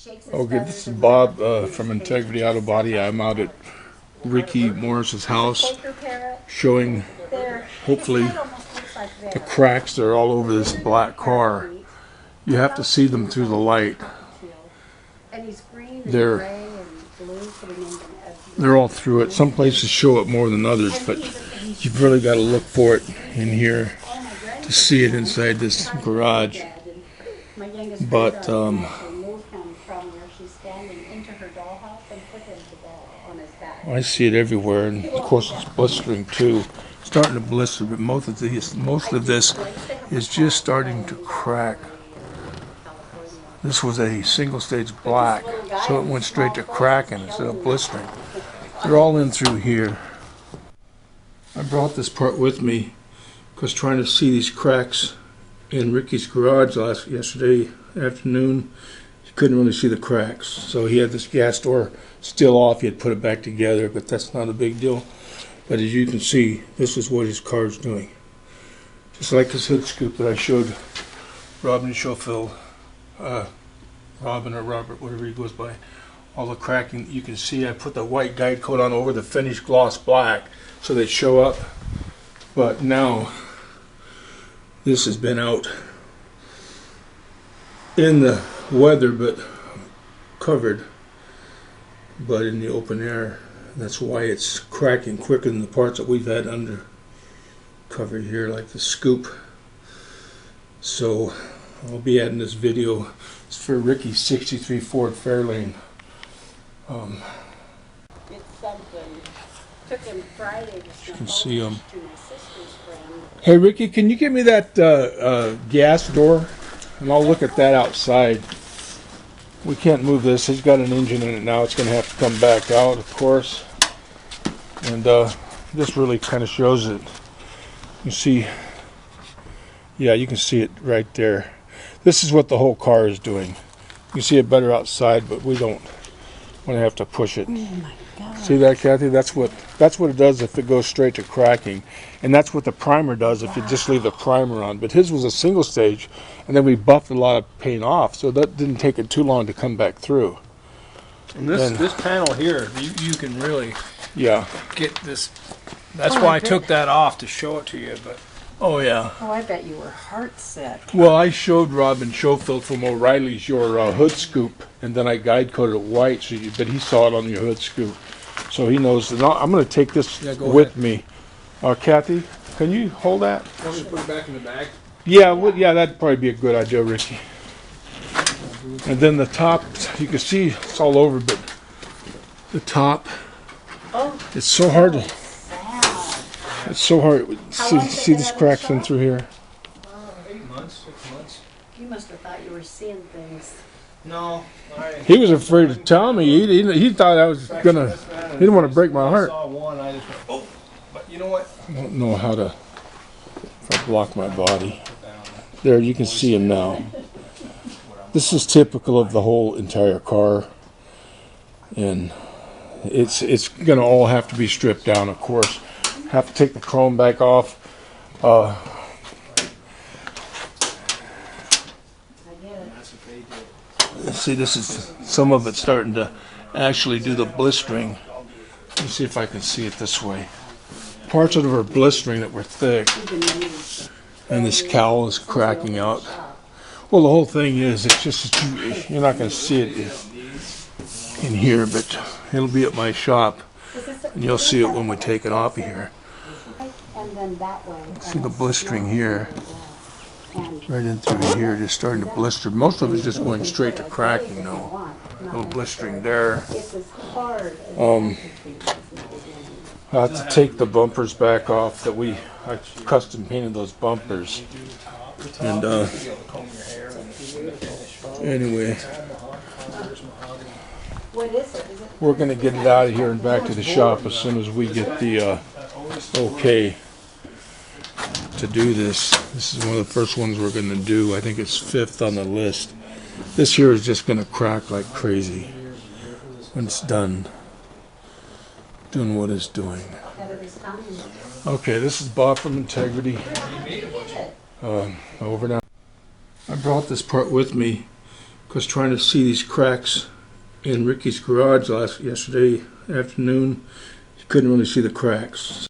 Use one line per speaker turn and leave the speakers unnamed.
Okay, this is Bob from Integrity Auto Body. I'm out at Ricky Morris's house showing, hopefully, the cracks that are all over this black car. You have to see them through the light. They're all through it. Some places show it more than others, but you've really got to look for it in here to see it inside this garage. But I see it everywhere, and of course it's blistering too. Starting to blister, but most of this is just starting to crack. This was a single stage black, so it went straight to cracking instead of blistering. They're all in through here. I brought this part with me because trying to see these cracks in Ricky's garage yesterday afternoon, he couldn't really see the cracks. So he had this gas door still off. He had put it back together, but that's not a big deal. But as you can see, this is what his car is doing. Just like this hood scoop that I showed Robin Schofield, Robin or Robert, whatever he goes by, all the cracking you can see. I put the white guide coat on over the finished gloss black so they show up. But now this has been out in the weather, but covered, but in the open air. That's why it's cracking quicker than the parts that we've had under cover here, like the scoop. So I'll be adding this video. It's for Ricky's 63 Ford Fairlane.
It's something. Took him Friday to
you can see him. Hey Ricky, can you give me that gas door? And I'll look at that outside. We can't move this. He's got an engine in it now. It's going to have to come back out, of course. And this really kind of shows it. You see, yeah, you can see it right there. This is what the whole car is doing. You can see it better outside, but we don't want to have to push it.
Oh my God.
See that, Kathy? That's what it does if it goes straight to cracking. And that's what the primer does if you just leave the primer on. But his was a single stage, and then we buffed a lot of paint off, so that didn't take it too long to come back through.
And this panel here, you can really get this. That's why I took that off to show it to you. But
oh yeah.
Oh, I bet you were heart sick.
Well, I showed Robin Schofield from O'Reilly's your hood scoop, and then I guide coated it white, so but he saw it on your hood scoop, so he knows. And I'm going to take this with me. Kathy, can you hold that?
Want me to put it back in the bag?
Yeah, yeah, that'd probably be a good idea, Ricky. And then the top, you can see it's all over, but the top, it's so hard to. It's so hard. See this cracks in through here.
8 months, 6 months.
You must have thought you were seeing things.
No,
he was afraid to tell me. He thought I was gonna. He didn't want to break my heart.
I saw one. I just went, oh. But you know what?
I don't know how to. If I block my body. There, you can see him now. This is typical of the whole entire car, and it's gonna all have to be stripped down, of course. Have to take the chrome back off. See, this is some of it starting to actually do the blistering. Let me see if I can see it this way. Parts of it are blistering that were thick, and this cowl is cracking out. Well, the whole thing is, it's just that you're not going to see it in here, but it'll be at my shop, and you'll see it when we take it off of here. See the blistering here, right in through here, just starting to blister. Most of it's just going straight to cracking, though. A little blistering there. I have to take the bumpers back off that I custom painted those bumpers. And anyway, we're going to get it out of here and back to the shop as soon as we get the okay to do this. This is one of the first ones we're going to do. I think it's 5th on the list. This here is just going to crack like crazy when it's done doing what it's doing. Okay, this is Bob from Integrity. Over now. I brought this part with me because trying to see these cracks in Ricky's garage yesterday afternoon, you couldn't really see the cracks.